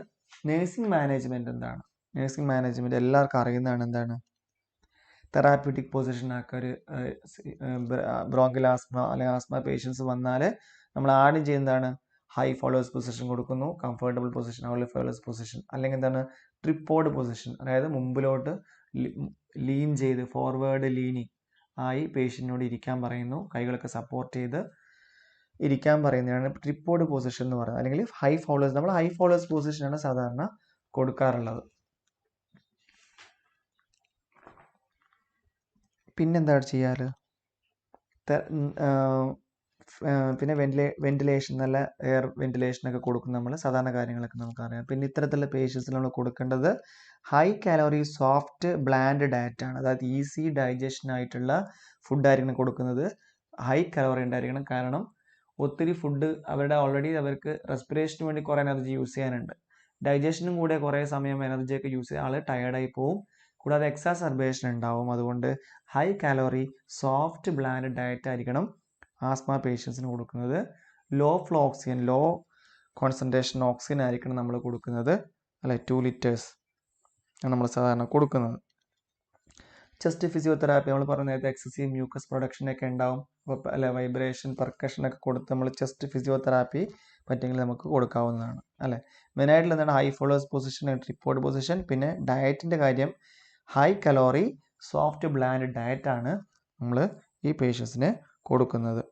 നേഴ്സിംഗ് മാനേജ്മെൻറ്റ് എന്താണ്? നേഴ്സിംഗ് മാനേജ്മെൻറ്റ് എല്ലാവർക്കും അറിയുന്നതാണ്. എന്താണ്? തെറാപ്യൂട്ടിക് പൊസിഷൻ ആക്കുക. ഒരു ബ്രോങ്കിൽ ആസ്മ അല്ലെങ്കിൽ ആസ്മ പേഷ്യൻസ് വന്നാൽ നമ്മൾ ആദ്യം ചെയ്യുന്നതാണ് ഹൈ ഫോളോവേഴ്സ് പൊസിഷൻ കൊടുക്കുന്നു, comfortable position, high followers position, അല്ലെങ്കിൽ എന്താണ് ട്രിപ്പോഡ് പൊസിഷൻ, അതായത് മുമ്പിലോട്ട് ലീൻ ചെയ്ത് ഫോർവേഡ് ലീനിങ് ആയി പേഷ്യൻറ്റിനോട് ഇരിക്കാൻ പറയുന്നു, കൈകളൊക്കെ സപ്പോർട്ട് ചെയ്ത് ഇരിക്കാൻ പറയുന്നതാണ് ട്രിപ്പോഡ് പൊസിഷൻ എന്ന് പറയുന്നത്. അല്ലെങ്കിൽ ഹൈ ഫോളോവേഴ്സ്, നമ്മൾ ഹൈ ഫോളോവേഴ്സ് പൊസിഷനാണ് സാധാരണ കൊടുക്കാറുള്ളത്. പിന്നെന്താണ് ചെയ്യാറ്? പിന്നെ വെന്റിലേഷൻ, നല്ല എയർ വെന്റിലേഷനൊക്കെ കൊടുക്കും നമ്മൾ. സാധാരണ കാര്യങ്ങളൊക്കെ നമുക്കറിയാം. പിന്നെ ഇത്തരത്തിലുള്ള പേഷ്യൻസിന് നമ്മൾ കൊടുക്കേണ്ടത് high calorie soft bland diet ആണ്. അതായത് ഈസി ഡൈജഷൻ ആയിട്ടുള്ള ഫുഡായിരിക്കണം കൊടുക്കുന്നത്. ഹൈ കലോറി ഉണ്ടായിരിക്കണം. കാരണം ഒത്തിരി ഫുഡ് അവർക്ക് റെസ്പിറേഷന് വേണ്ടി കുറേ എനർജി യൂസ് ചെയ്യാനുണ്ട്. ഡൈജഷനും കൂടെ കുറേ സമയം എനർജിയൊക്കെ യൂസ് ചെയ്ത് ആൾ ടയേർഡായി പോവും. കൂടാതെ എക്സാസർബേഷൻ ഉണ്ടാവും. അതുകൊണ്ട് high calorie soft bland diet ആയിരിക്കണം ആസ്മ പേഷ്യൻസിന് കൊടുക്കുന്നത്. Low flow oxygen, low concentration oxygen ആയിരിക്കണം നമ്മൾ കൊടുക്കുന്നത്. അല്ലെ, 2 liters ആണ് നമ്മൾ സാധാരണ കൊടുക്കുന്നത്. ചെസ്റ്റ് ഫിസിയോതെറാപ്പി നമ്മൾ പറഞ്ഞ നേരത്തെ എക്സസീവ് മ്യൂക്കസ് പ്രൊഡക്ഷനൊക്കെ ഉണ്ടാവും. അല്ലെ, വൈബ്രേഷൻ പെർക്കഷനൊക്കെ കൊടുത്ത് നമ്മൾ ചെസ്റ്റ് ഫിസിയോതെറാപ്പി പറ്റുമെങ്കിൽ നമുക്ക് കൊടുക്കാവുന്നതാണ്. അല്ലെ, മെയിനായിട്ടുള്ള എന്താണ്? High followers position, tripod position. പിന്നെ ഡയറ്റിൻ്റെ കാര്യം ഹൈ കലോറി സോഫ്റ്റ് ബ്ലാൻഡ് ഡയറ്റാണ് നമ്മൾ ഈ പേഷ്യൻസിന് കൊടുക്കുന്നത്.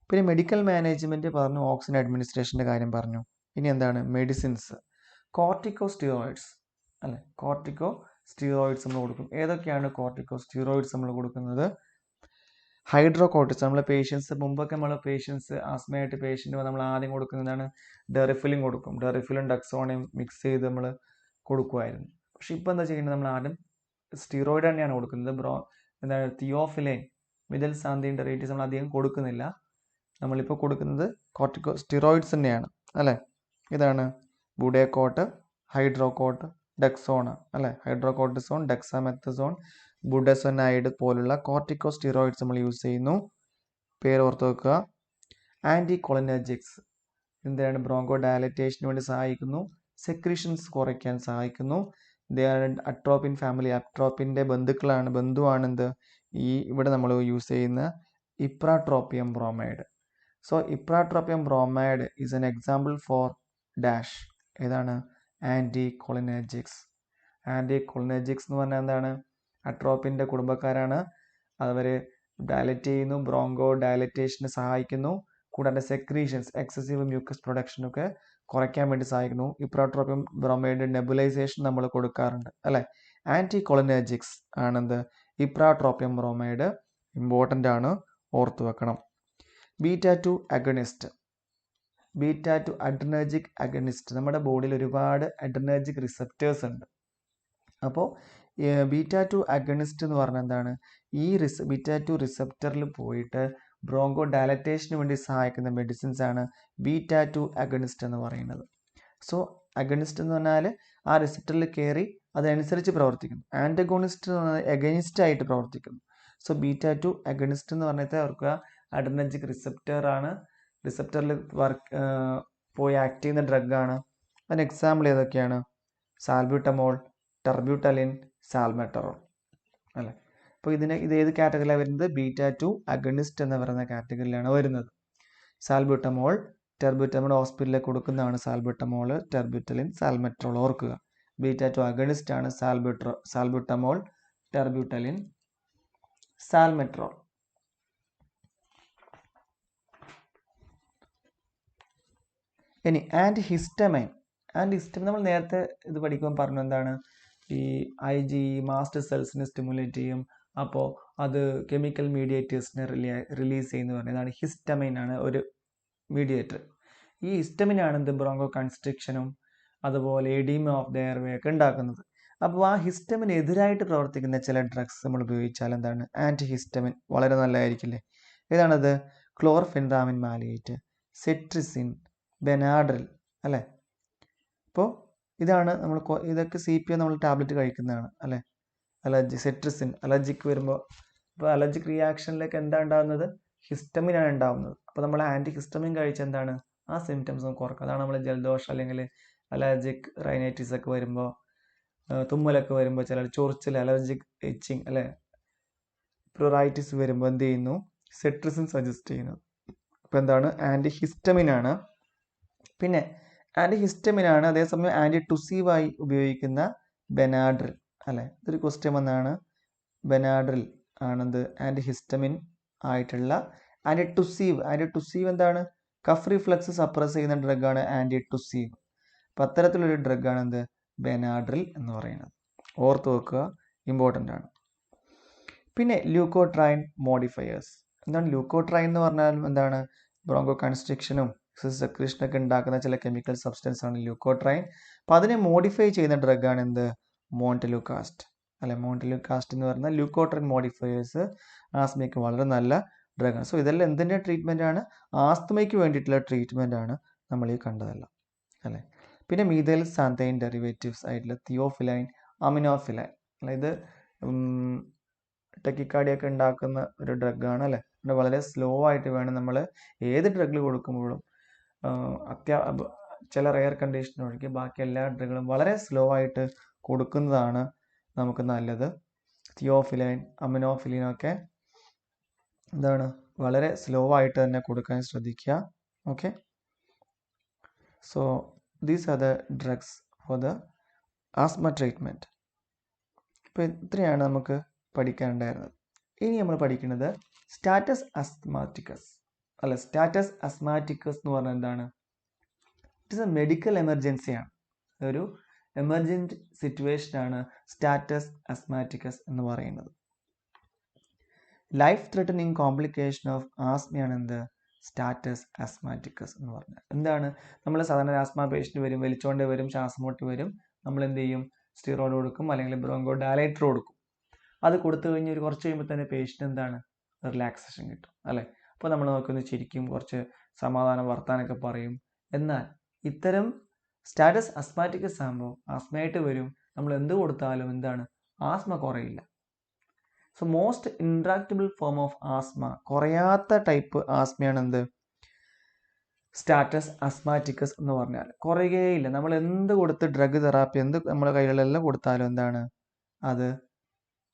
പിന്നെ മെഡിക്കൽ മാനേജ്മെൻറ്റ് പറഞ്ഞു, ഓക്സിജൻ അഡ്മിനിസ്ട്രേഷൻ്റെ കാര്യം പറഞ്ഞു. ഇനി എന്താണ്? മെഡിസിൻസ്. കോർട്ടിക്കോസ്റ്റിറോയിഡ്സ്, അല്ലെ, കോർട്ടിക്കോസ്റ്റിറോയിഡ്സ് നമ്മൾ കൊടുക്കും. ഏതൊക്കെയാണ് കോർട്ടിക്കോസ്റ്റിറോയിഡ്സ് നമ്മൾ കൊടുക്കുന്നത്? ഹൈഡ്രോകോർട്ടിസ്. നമ്മളെ പേഷ്യൻസ് മുമ്പൊക്കെ ആസ്മയായിട്ട് പേഷ്യൻ്റ് നമ്മൾ ആദ്യം കൊടുക്കുന്നതാണ് ഡെറിഫിലിൻ കൊടുക്കും. ഡെറിഫിലും ഡക്സോണയും മിക്സ് ചെയ്ത് നമ്മൾ കൊടുക്കുമായിരുന്നു. പക്ഷെ ഇപ്പോൾ എന്താ ചെയ്യുന്നത്? നമ്മൾ ആദ്യം സ്റ്റിറോയിഡ് തന്നെയാണ് കൊടുക്കുന്നത്. എന്താണ്? തിയോഫിലൈൻ, മിഥൈൽ സാന്തിൻ ഡെറിവേറ്റീവ്സ് നമ്മൾ അധികം കൊടുക്കുന്നില്ല. നമ്മളിപ്പോൾ കൊടുക്കുന്നത് കോർട്ടിക്കോസ്റ്റിറോയിഡ്സ് തന്നെയാണ്. അല്ലേ, ഇതാണ് ബുഡേക്കോട്ട്, ഹൈഡ്രോകോട്ട്, ഡെക്സോണ. അല്ലേ, ഹൈഡ്രോകോർട്ടിസോൺ, ഡെക്സാമെത്തസോൺ, ബുഡസൊനൈഡ് പോലുള്ള കോർട്ടിക്കോസ്റ്റിറോയിഡ്സ് നമ്മൾ യൂസ് ചെയ്യുന്നു. പേര് ഓർത്ത് വെക്കുക. ആൻറ്റി കൊളിനർജിക്സ് എന്താണ്? ബ്രോങ്കോ ഡയലറ്റേഷന് വേണ്ടി സഹായിക്കുന്നു, സെക്രീഷൻസ് കുറയ്ക്കാൻ സഹായിക്കുന്നു. അട്രോപ്പിൻ ഫാമിലി, അട്രോപ്പിൻ്റെ ബന്ധുവാണ് എന്ത്? ഇവിടെ നമ്മൾ യൂസ് ചെയ്യുന്ന ipratropium bromide. So ipratropium bromide is an example for dash. ഏതാണ്? Anticholinergics. ആൻറ്റി കൊളിനർജിക്സ് എന്ന് പറഞ്ഞാൽ എന്താണ്? അട്രോപ്പിൻ്റെ കുടുംബക്കാരാണ്. അവർ ഡയലറ്റ് ചെയ്യുന്നു, ബ്രോങ്കോ ഡയലറ്റേഷന് സഹായിക്കുന്നു. കൂടാതെ സെക്രീഷൻസ്, എക്സസീവ് മ്യൂക്കസ് പ്രൊഡക്ഷനൊക്കെ കുറയ്ക്കാൻ വേണ്ടി സഹായിക്കുന്നു. ഇപ്രാട്രോപ്പിയം ബ്രോമൈഡ് നെബുലൈസേഷൻ നമ്മൾ കൊടുക്കാറുണ്ട്. അല്ലേ, ആൻറ്റി കൊളിനർജിക്സ് ആണെന്ത്? ഇപ്രാട്രോപ്പിയം ബ്രോമൈഡ്. ഇമ്പോർട്ടൻ്റ് ആണ്, ഓർത്ത് വെക്കണം. Beta two agonist, beta two adrenergic agonist. നമ്മുടെ ബോഡിയിൽ ഒരുപാട് അഡ്രിനർജിക് റിസപ്റ്റേഴ്സ് ഉണ്ട്. അപ്പോൾ ബീറ്റ-2 അഗണിസ്റ്റ് എന്ന് പറഞ്ഞാൽ എന്താണ്? ഈ ബീറ്റ-2 റിസപ്റ്ററിൽ പോയിട്ട് ബ്രോങ്കോ ഡയലറ്റേഷന് വേണ്ടി സഹായിക്കുന്ന മെഡിസിൻസ് ആണ് ബീറ്റ-2 അഗണിസ്റ്റ് എന്ന് പറയുന്നത്. സോ അഗണിസ്റ്റ് എന്ന് പറഞ്ഞാൽ ആ റിസപ്റ്ററിൽ കയറി അതനുസരിച്ച് പ്രവർത്തിക്കുന്നു. ആൻറ്റഗോണിസ്റ്റ് എന്ന് പറഞ്ഞാൽ എഗനിസ്റ്റ് ആയിട്ട് പ്രവർത്തിക്കുന്നു. സോ ബീറ്റ-2 അഗണിസ്റ്റ് എന്ന് പറഞ്ഞാൽ അവർക്ക് അഡ്രിനർജിക് റിസപ്റ്ററിൽ പോയി ആക്ട് ചെയ്യുന്ന ഡ്രഗാണ്. അതിന് എക്സാമ്പിൾ ഏതൊക്കെയാണ്? സാൽബ്യൂട്ടമോൾ, ടെർബ്യൂട്ടലിൻ, സാൽമെറ്ററോൾ. അല്ലേ, അപ്പോൾ ഇത് ഏത് കാറ്റഗറിയിലാണ് വരുന്നത്? ബീറ്റ-2 അഗണിസ്റ്റ് എന്ന് പറയുന്ന കാറ്റഗറിയിലാണ് വരുന്നത്. സാൽബ്യൂട്ടമോൾ, ടെർബ്യൂട്ടമോൾ ഹോസ്പിറ്റലിൽ കൊടുക്കുന്നതാണ്. സാൽബ്യൂട്ടമോൾ, ടെർബ്യൂട്ടലിൻ, സാൽമെട്രോൾ. ഓർക്കുക, ബീറ്റ-2 അഗണിസ്റ്റ് ആണ് സാൽബ്യൂട്ടമോൾ, ടെർബ്യൂട്ടലിൻ, സാൽമെട്രോൾ. ഇനി ആൻറ്റിഹിസ്റ്റമൈൻ. നമ്മൾ നേരത്തെ ഇത് പഠിക്കുമ്പോൾ പറഞ്ഞു എന്താണ്? ഈ IG മാസ്റ്റർ സെൽസിനെ സ്റ്റിമുലേറ്റ് ചെയ്യും. അപ്പോൾ അത് കെമിക്കൽ മീഡിയേറ്റേഴ്സിനെ റിലീസ് ചെയ്യുന്ന പറഞ്ഞാൽ ഇതാണ് ഹിസ്റ്റമിൻ ആണ് ഒരു മീഡിയേറ്റർ. ഈ ഹിസ്റ്റമിൻ ആണ് എന്ത് ബ്രോങ്കോ കൺസ്ട്രിക്ഷനും അതുപോലെ എഡീമ ഓഫ് ദ എയർവേ ഒക്കെ ഉണ്ടാക്കുന്നത്. അപ്പോൾ ആ ഹിസ്റ്റമിന് എതിരായിട്ട് പ്രവർത്തിക്കുന്ന ചില ഡ്രഗ്സ് നമ്മൾ ഉപയോഗിച്ചാൽ എന്താണ് ആൻറ്റി ഹിസ്റ്റമിൻ വളരെ നല്ലതായിരിക്കില്ലേ. ഏതാണത്? ക്ലോർഫെൻറാമിൻ മാലിയേറ്റ്, സെട്രിസിൻ, ബെനാഡ്രിൽ അല്ലേ. അപ്പോൾ ഇതാണ് നമ്മൾ ഇതൊക്കെ CPO നമ്മൾ ടാബ്ലറ്റ് കഴിക്കുന്നതാണ് അല്ലേ. സെട്രിസിൻ അലർജിക്ക് വരുമ്പോൾ, ഇപ്പോൾ അലർജിക് റിയാക്ഷനിലേക്ക് എന്താ ഉണ്ടാകുന്നത്? ഹിസ്റ്റമിനാണ് ഉണ്ടാകുന്നത്. അപ്പോൾ നമ്മൾ ആൻറ്റി ഹിസ്റ്റമിൻ കഴിച്ച എന്താണ് ആ സിംറ്റംസ് കുറക്കുക. അതാണ് നമ്മൾ ജലദോഷം അല്ലെങ്കിൽ അലർജിക് റൈനൈറ്റിസ് ഒക്കെ വരുമ്പോൾ, തുമ്മലൊക്കെ വരുമ്പോൾ, ചില ചൊറിച്ചിൽ, അലർജിക് ഇച്ചിങ് അല്ലേ, പ്രൊറൈറ്റിസ് വരുമ്പോൾ എന്ത് ചെയ്യുന്നു? സെട്രിസിൻ സജസ്റ്റ് ചെയ്യുന്നത്. അപ്പോൾ എന്താണ്? ആൻറ്റി ഹിസ്റ്റമിൻ ആണ്. പിന്നെ ആൻറ്റി ഹിസ്റ്റമിൻ ആണ്, അതേസമയം ആൻറ്റി ടുസീവായി ഉപയോഗിക്കുന്ന ബെനാഡ്രിൽ അല്ലേ. ഇതൊരു ക്വസ്റ്റ്യൻ വന്നാണ്. ബെനാഡ്രിൽ ആണെന്ത് ആൻറ്റി ഹിസ്റ്റമിൻ ആയിട്ടുള്ള ആൻറ്റി ടുസീവ് എന്താണ്? കഫ് റിഫ്ലക്സ് സപ്രസ് ചെയ്യുന്ന ഡ്രഗാണ് ആൻറ്റി ടുസീവ്. അപ്പം അത്തരത്തിലൊരു ഡ്രഗാണ് എന്ത് ബെനാഡ്രിൽ എന്ന് പറയുന്നത്. ഓർത്ത് വെക്കുക, ഇമ്പോർട്ടൻ്റ് ആണ്. പിന്നെ ല്യൂക്കോട്രൈൻ മോഡിഫയേഴ്സ്. എന്താണ് ല്യൂക്കോട്രൈൻ എന്ന് പറഞ്ഞാൽ? എന്താണ്? ബ്രോങ്കോ കൺസ്ട്രിക്ഷനും സെക്രീഷനൊക്കെ ഉണ്ടാക്കുന്ന ചില കെമിക്കൽ സബ്സ്റ്റൻസ് ആണ് ല്യൂക്കോട്രൈൻ. അപ്പോൾ അതിനെ മോഡിഫൈ ചെയ്യുന്ന ഡ്രഗാണ് എന്ത് മോണ്ടലുകാസ്റ്റ് അല്ലെ. മോണ്ടലുകാസ്റ്റ് എന്ന് പറഞ്ഞാൽ ല്യൂക്കോട്രൈൻ മോഡിഫയേഴ്സ് ആസ്മയ്ക്ക് വളരെ നല്ല ഡ്രഗാണ്. സോ ഇതെല്ലാം എന്തിൻ്റെ ട്രീറ്റ്മെൻ്റ് ആണ്? ആസ്മയ്ക്ക് വേണ്ടിയിട്ടുള്ള ട്രീറ്റ്മെൻ്റ് ആണ് നമ്മൾ ഈ കണ്ടതെല്ലാം അല്ലേ. പിന്നെ മീഥൈൽ സാന്തൈൻ ഡെറിവേറ്റീവ്സ് ആയിട്ടുള്ള തിയോഫിലൈൻ, അമിനോഫിലൈൻ അല്ലെ. ഇത് ടെക്കിക്കാർഡിയൊക്കെ ഉണ്ടാക്കുന്ന ഒരു ഡ്രഗാണ് അല്ലേ. വളരെ സ്ലോ ആയിട്ട് വേണം നമ്മൾ ഏത് ഡ്രഗ് കൊടുക്കുമ്പോഴും, ചില റെയർ കണ്ടീഷൻ ഒഴികെ ബാക്കി എല്ലാ ഡ്രഗുകളും വളരെ സ്ലോ ആയിട്ട് കൊടുക്കുന്നതാണ് നമുക്ക് നല്ലത്. തിയോഫിലൈൻ, അമിനോഫിലിനൊക്കെ എന്താണ് വളരെ സ്ലോ ആയിട്ട് തന്നെ കൊടുക്കാൻ ശ്രദ്ധിക്കുക. Okay, so these are the drugs for the asthma treatment. ഇപ്പോൾ ഇത്രയാണ് നമുക്ക് പഠിക്കാനുണ്ടായിരുന്നത്. ഇനി നമ്മൾ പഠിക്കുന്നത് സ്റ്റാറ്റസ് അസ്മാറ്റിക്കസ് അല്ല. സ്റ്റാറ്റസ് അസ്മാറ്റിക്കസ് എന്ന് പറഞ്ഞാൽ എന്താണ്? ഇറ്റ് ഇസ് എ മെഡിക്കൽ എമർജൻസിയാണ്. ഒരു എമർജൻറ്റ് സിറ്റുവേഷനാണ് സ്റ്റാറ്റസ് അസ്മാറ്റിക്കസ് എന്ന് പറയുന്നത്. ലൈഫ് ത്രെട്ടനിങ് കോംപ്ലിക്കേഷൻ ഓഫ് ആസ്മയാണ് എന്ത് സ്റ്റാറ്റസ് അസ്മാറ്റിക്കസ് എന്ന് പറഞ്ഞാൽ. എന്താണ്? നമ്മൾ സാധാരണ ആസ്മ പേഷ്യൻ്റ് വരും, വലിച്ചുകൊണ്ട് വരും, ശ്വാസം മുട്ട് വരും, നമ്മൾ എന്ത് ചെയ്യും? സ്റ്റിറോയിഡ് കൊടുക്കും അല്ലെങ്കിൽ ബ്രോങ്കോ ഡയലേറ്റർ കൊടുക്കും. അത് കൊടുത്തു കഴിഞ്ഞ് ഒരു കുറച്ച് കഴിയുമ്പോൾ തന്നെ പേഷ്യൻ്റ് എന്താണ് റിലാക്സേഷൻ കിട്ടും അല്ലേ. അപ്പോൾ നമ്മൾ നോക്കുന്ന ചിരിക്കും, കുറച്ച് സമാധാനം വർത്താനൊക്കെ പറയും. എന്നാൽ ഇത്തരം സ്റ്റാറ്റസ് അസ്മാറ്റിക്കസ് ആകുമ്പോൾ ആസ്മയായിട്ട് വരും, നമ്മൾ എന്ത് കൊടുത്താലും എന്താണ് ആസ്മ കുറയില്ല. So most intractable form of asthma, കുറയാത്ത ടൈപ്പ് ആസ്മയാണ് എന്ത് സ്റ്റാറ്റസ് അസ്മാറ്റിക്കസ് എന്ന് പറഞ്ഞാൽ. കുറയുകയില്ല. നമ്മൾ എന്ത് കൊടുത്ത് ഡ്രഗ് തെറാപ്പി എന്ത് നമ്മുടെ കൈകളിലെല്ലാം കൊടുത്താലും എന്താണ് അത്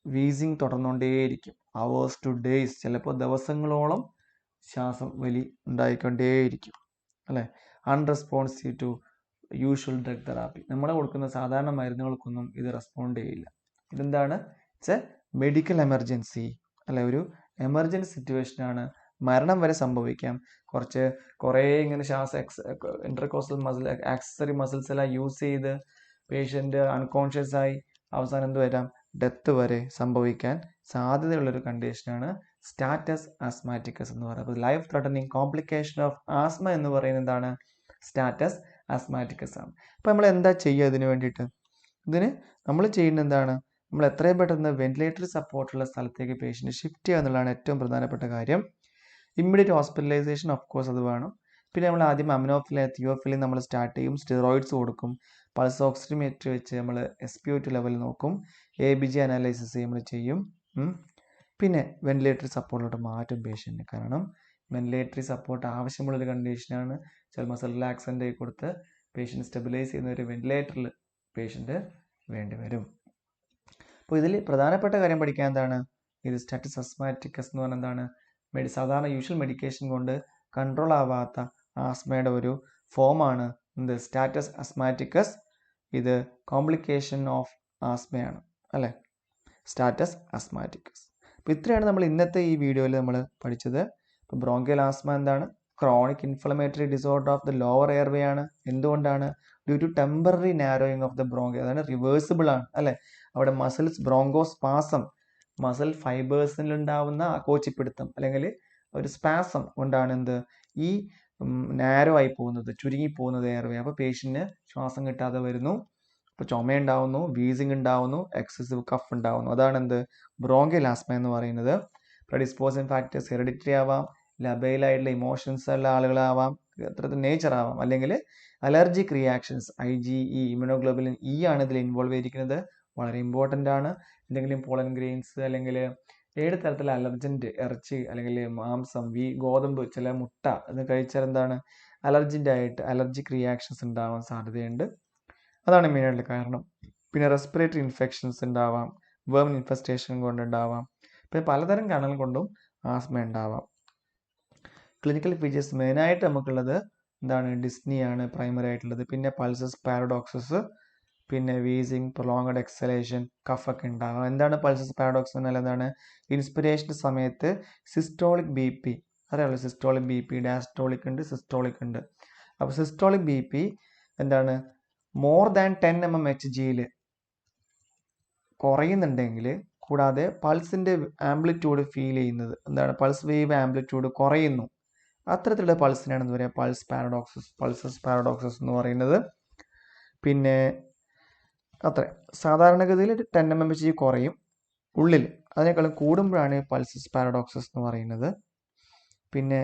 വീസിങ് തുടർന്നുകൊണ്ടേയിരിക്കും. അവേഴ്സ് ടു ഡേയ്സ്, ചിലപ്പോൾ ദിവസങ്ങളോളം ശ്വാസം വലി ഉണ്ടായിക്കൊണ്ടേയിരിക്കും അല്ലേ. Unresponsive to usual drug therapy, നമ്മൾ കൊടുക്കുന്ന സാധാരണ മരുന്നുകൾക്കൊന്നും ഇത് റെസ്പോണ്ട് ചെയ്യില്ല. ഇതെന്താണ്? ഇറ്റ്സ് എ മെഡിക്കൽ എമർജൻസി അല്ലെ. ഒരു എമർജൻസി സിറ്റുവേഷനാണ്. മരണം വരെ സംഭവിക്കാം. കുറേ ഇങ്ങനെ ഇന്റർകോസ്റ്റൽ മസിൽ, ആക്സസറി മസിൽസ് എല്ലാം യൂസ് ചെയ്ത് പേഷ്യൻ്റ് അൺകോൺഷ്യസ് ആയി അവസാനം എന്ത് വരാം? ഡെത്ത് വരെ സംഭവിക്കാൻ സാധ്യതയുള്ളൊരു കണ്ടീഷനാണ് സ്റ്റാറ്റസ് ആസ്മാറ്റിക്കസ് എന്ന് പറയുന്നത്. അപ്പോൾ life threatening complication of asthma എന്ന് പറയുന്നത് എന്താണ്? സ്റ്റാറ്റസ് ആസ്മാറ്റിക്കസ് ആണ്. അപ്പോൾ നമ്മൾ എന്താ ചെയ്യുക ഇതിന് വേണ്ടിയിട്ട്? ഇതിന് നമ്മൾ ചെയ്യുന്നത് എന്താണ്? നമ്മൾ എത്രയും പെട്ടെന്ന് വെന്റിലേറ്ററി സപ്പോർട്ടുള്ള സ്ഥലത്തേക്ക് പേഷ്യൻ്റ് ഷിഫ്റ്റ് ചെയ്യുക എന്നുള്ളതാണ് ഏറ്റവും പ്രധാനപ്പെട്ട കാര്യം. ഇമ്മീഡിയറ്റ് ഹോസ്പിറ്റലൈസേഷൻ ഓഫ് കോഴ്സ് അത് വേണം. പിന്നെ നമ്മൾ ആദ്യം അമിനോഫിലിൻ, തിയോഫിലിൻ നമ്മൾ സ്റ്റാർട്ട് ചെയ്യും, സ്റ്റീറോയിഡ്സ് കൊടുക്കും, പൾസ് ഓക്സിമീറ്റർ വെച്ച് നമ്മൾ SpO2 ലെവൽ നോക്കും, ABG അനാലിസിസ് നമ്മൾ ചെയ്യും. പിന്നെ വെന്റിലേറ്ററി സപ്പോർട്ടിലോട്ട് മാറ്റും പേഷ്യൻറ്റിന്. കാരണം വെന്റിലേറ്ററി സപ്പോർട്ട് ആവശ്യമുള്ളൊരു കണ്ടീഷനാണ്. ചില മസിൽ റിലാക്സൻ്റ് കൊടുത്ത് പേഷ്യൻ്റ് സ്റ്റെബിലൈസ് ചെയ്യുന്ന ഒരു വെന്റിലേറ്ററിൽ പേഷ്യൻ്റ് വേണ്ടി വരും. അപ്പോൾ ഇതിൽ പ്രധാനപ്പെട്ട കാര്യം പഠിക്കാൻ എന്താണ്? ഇത് സ്റ്റാറ്റസ് അസ്മാറ്റിക്കസ് എന്ന് പറഞ്ഞാൽ എന്താണ്? സാധാരണ യൂഷ്വൽ മെഡിക്കേഷൻ കൊണ്ട് കൺട്രോൾ ആവാത്ത ആസ്മയുടെ ഒരു ഫോമാണ് എന്ത് സ്റ്റാറ്റസ് അസ്മാറ്റിക്കസ്. ഇത് കോംപ്ലിക്കേഷൻ ഓഫ് ആസ്മയാണ് അല്ലേ, സ്റ്റാറ്റസ് അസ്മാറ്റിക്കസ്. അപ്പോൾ ഇത്രയാണ് നമ്മൾ ഇന്നത്തെ ഈ വീഡിയോയിൽ നമ്മൾ പഠിച്ചത്. ഇപ്പോൾ ബ്രോങ്കിയൽ ആസ്മ എന്താണ്, chronic inflammatory disorder of the lower airway ആണ്. എന്തുകൊണ്ടാണ്? Due to temporary narrowing of the bronchi, അതാണ് റിവേഴ്സിബിൾ ആണ് അല്ലെ. അവിടെ മസിൽസ് ബ്രോങ്കോസ്പാസം, മസിൽ ഫൈബേഴ്സിലുണ്ടാവുന്ന കോച്ചിപ്പിടുത്തം അല്ലെങ്കിൽ ഒരു സ്പാസം കൊണ്ടാണ് എന്ത് ഈ നാരോ ആയി പോകുന്നത്, ചുരുങ്ങി പോകുന്നത് എയർവേ. അപ്പോൾ പേഷ്യന്റിന് ശ്വാസം കിട്ടാതെ വരുന്നു, അപ്പോൾ ചുമയുണ്ടാവുന്നു, വീസിങ് ഉണ്ടാവുന്നു, എക്സസീവ് കഫ് ഉണ്ടാവുന്നു. അതാണ് എന്ത് ബ്രോങ്കിയൽ ആസ്മ എന്ന് പറയുന്നത്. പ്രെഡിസ്പോസിങ് ഫാക്ടേഴ്സ് ഹെറിഡിറ്ററി ആവാം, ലബൈലായിട്ടുള്ള ഇമോഷൻസ് ഉള്ള ആളുകളാവാം, അത്രത്തിൽ നേച്ചർ ആവാം, അല്ലെങ്കിൽ allergic reactions IgE, immunoglobulin E ആണ് ഇതിൽ ഇൻവോൾവ് ചെയ്തിരിക്കുന്നത്. വളരെ ഇമ്പോർട്ടൻ്റ് ആണ്. എന്തെങ്കിലും പോളൻ ഗ്രെയിൻസ് അല്ലെങ്കിൽ ഏത് തരത്തിലുള്ള അലർജൻറ്റ് ഇറച്ചി അല്ലെങ്കിൽ മാംസം, ഗോതമ്പ്, ചില മുട്ട ഇത് കഴിച്ചാൽ എന്താണ് അലർജിക് റിയാക്ഷൻസ് ഉണ്ടാവാൻ സാധ്യതയുണ്ട്. അതാണ് മെയിനായിട്ടുള്ള കാരണം. പിന്നെ റെസ്പിറേറ്ററി ഇൻഫെക്ഷൻസ് ഉണ്ടാവാം, വേർമൻ ഇൻഫെസ്റ്റേഷൻ കൊണ്ടുണ്ടാവാം, പിന്നെ പലതരം കാരണങ്ങൾ കൊണ്ടും ആസ്മ ഉണ്ടാവാം. ക്ലിനിക്കൽ ഫീച്ചേഴ്സ് മെയിനായിട്ട് നമുക്കുള്ളത് എന്താണ് ഡിസ്നിയാണ് പ്രൈമറി ആയിട്ടുള്ളത്. പിന്നെ പൾസസ്, പാരഡോക്സസ്, പിന്നെ വീസിങ്, പ്രൊലോങ്ഡ് എക്സലേഷൻ, കഫൊക്കെ ഉണ്ടാവാം. എന്താണ് പൾസസ് പാരഡോക്സ് എന്നാൽ എന്താണ്? ഇൻസ്പിരേഷൻ സമയത്ത് സിസ്റ്റോളിക് BP അറിയാമല്ലോ, സിസ്റ്റോളിക് BP, ഡയസ്റ്റോളിക് ഉണ്ട്, സിസ്റ്റോളിക് ഉണ്ട്. അപ്പോൾ സിസ്റ്റോളിക് BP എന്താണ് മോർ ദാൻ 10 mmHg കുറയുന്നുണ്ടെങ്കിൽ, കൂടാതെ പൾസിൻ്റെ ആംപ്ലിറ്റ്യൂഡ് ഫീൽ ചെയ്യുന്നത് എന്താണ്, പൾസ് വേവ് ആംപ്ലിറ്റ്യൂഡ് കുറയുന്നു, അത്തരത്തിലുള്ള പൾസിനാണ് എന്താ പറയുക പൾസസ് പാരഡോക്സസ് എന്ന് പറയുന്നത്. പിന്നെ അത്ര സാധാരണഗതിയിൽ 10 mmHg കുറയും ഉള്ളിൽ, അതിനേക്കാളും കൂടുമ്പോഴാണ് പൾസസ് പാരഡോക്സസ് എന്ന് പറയുന്നത്. പിന്നെ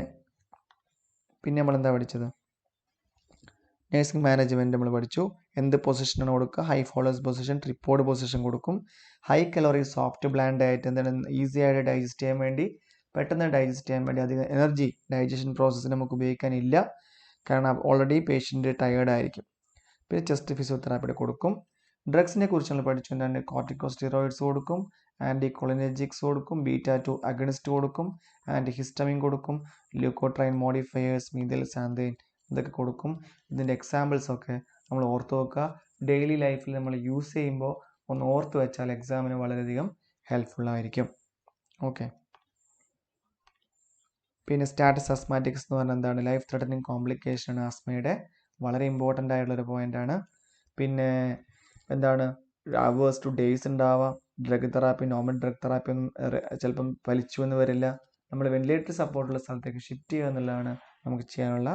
നമ്മൾ എന്താ പഠിച്ചത്? നേഴ്സിംഗ് മാനേജ്മെൻറ്റ് നമ്മൾ പഠിച്ചു. എന്ത് പൊസിഷനാണ് കൊടുക്കുക? High follows position, tripod position കൊടുക്കും. ഹൈ കലോറി സോഫ്റ്റ് ബ്ലാൻഡ് ആയിട്ട് എന്താണ് ഈസി ആയിട്ട് ഡൈജസ്റ്റ് ചെയ്യാൻ വേണ്ടി, പെട്ടെന്ന് ഡൈജസ്റ്റ് ചെയ്യാൻ വേണ്ടി, അധികം എനർജി ഡൈജഷൻ പ്രോസസ്സിന് നമുക്ക് ഉപയോഗിക്കാനില്ല, കാരണം ഓൾറെഡി പേഷ്യൻ്റ് ടയേർഡ് ആയിരിക്കും. പിന്നെ ചെസ്റ്റ് ഫിസിയോതെറാപ്പി കൊടുക്കും. ഡ്രഗ്സിനെ കുറിച്ച് നമ്മൾ പഠിച്ചു. എന്താണ് കോർട്ടിക്കോസ്റ്റീറോയിഡ്സ് കൊടുക്കും, ആൻറ്റികൊളിനർജിക്സ് കൊടുക്കും, β2 അഗണിസ്റ്റ് കൊടുക്കും, ആൻറ്റിഹിസ്റ്റമിൻ കൊടുക്കും, ല്യൂക്കോട്രൈൻ മോഡിഫയേഴ്സ്, മീഥൈൽസാന്തൈൻ ഇതൊക്കെ കൊടുക്കും. ഇതിൻ്റെ എക്സാമ്പിൾസ് ഒക്കെ നമ്മൾ ഓർത്ത് വെക്കുക. ഡെയിലി ലൈഫിൽ നമ്മൾ യൂസ് ചെയ്യുമ്പോൾ ഒന്ന് ഓർത്ത് വെച്ചാൽ എക്സാമിന് വളരെയധികം ഹെൽപ്ഫുൾ ആയിരിക്കും. ഓക്കെ. പിന്നെ സ്റ്റാറ്റസ് അസ്മാറ്റിക്സ് എന്ന് പറഞ്ഞാൽ എന്താണ്? ലൈഫ് ത്രെട്ടനിങ് കോംപ്ലിക്കേഷൻ ആണ് ആസ്മയുടെ, വളരെ ഇമ്പോർട്ടൻ്റ് ആയിട്ടുള്ളൊരു പോയിൻ്റാണ്. പിന്നെ എന്താണ് അവേഴ്സ് ടു ഡേയ്സ് ഉണ്ടാവാം. Drug therapy, normal drug therapy ഒന്നും ചിലപ്പം വലിച്ചു എന്ന് വരില്ല. നമ്മൾ വെന്റിലേറ്റർ സപ്പോർട്ടുള്ള സ്ഥലത്തേക്ക് ഷിഫ്റ്റ് ചെയ്യുക എന്നുള്ളതാണ് നമുക്ക് ചെയ്യാനുള്ള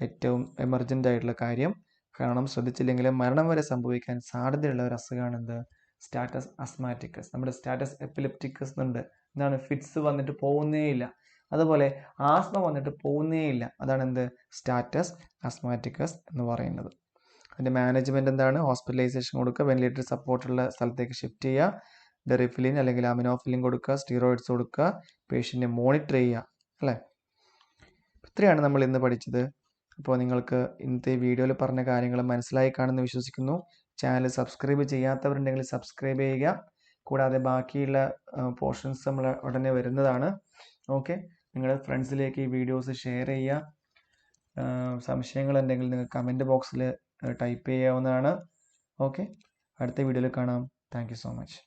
ഏറ്റവും എമർജൻ്റ് ആയിട്ടുള്ള കാര്യം. കാരണം ശ്രദ്ധിച്ചില്ലെങ്കിൽ മരണം വരെ സംഭവിക്കാൻ സാധ്യതയുള്ള ഒരു അസുഖമാണ് എന്ത്? സ്റ്റാറ്റസ് അസ്മാറ്റിക്കസ്. നമ്മുടെ സ്റ്റാറ്റസ് എപ്പിലെപ്റ്റിക്കസ് എന്നുണ്ട്, എന്താണ് ഫിറ്റ്സ് വന്നിട്ട് പോകുന്നേയില്ല. അതുപോലെ ആസ്മ വന്നിട്ട് പോകുന്നേയില്ല, അതാണ് എന്ത്? സ്റ്റാറ്റസ് അസ്മാറ്റിക്കസ് എന്ന് പറയുന്നത്. അതിൻ്റെ മാനേജ്മെൻറ്റ് എന്താണ്? ഹോസ്പിറ്റലൈസേഷൻ കൊടുക്കുക, വെന്റിലേറ്റർ സപ്പോർട്ടുള്ള സ്ഥലത്തേക്ക് ഷിഫ്റ്റ് ചെയ്യുക, ഡെറിഫിലിൻ അല്ലെങ്കിൽ അമിനോഫിലിൻ കൊടുക്കുക, സ്റ്റീറോയിഡ്സ് കൊടുക്കുക, പേഷ്യൻറ്റിനെ മോണിറ്റർ ചെയ്യുക, അല്ലേ? ഇത്രയാണ് നമ്മൾ ഇന്ന് പഠിച്ചത്. അപ്പോൾ നിങ്ങൾക്ക് ഇന്നത്തെ വീഡിയോയിൽ പറഞ്ഞ കാര്യങ്ങൾ മനസ്സിലായി കാണുമെന്ന് വിശ്വസിക്കുന്നു. ചാനൽ സബ്സ്ക്രൈബ് ചെയ്യാത്തവരുണ്ടെങ്കിൽ സബ്സ്ക്രൈബ് ചെയ്യുക. കൂടാതെ ബാക്കിയുള്ള പോർഷൻസ് നമ്മൾ ഉടനെ വരുന്നതാണ്. ഓക്കെ, നിങ്ങളുടെ ഫ്രണ്ട്സിലേക്ക് ഈ വീഡിയോസ് ഷെയർ ചെയ്യുക. സംശയങ്ങളുണ്ടെങ്കിൽ നിങ്ങൾ കമൻറ്റ് ബോക്സിൽ ടൈപ്പ് ചെയ്യാവുന്നതാണ്. ഓക്കെ, അടുത്ത വീഡിയോയിൽ കാണാം. Thank you so much.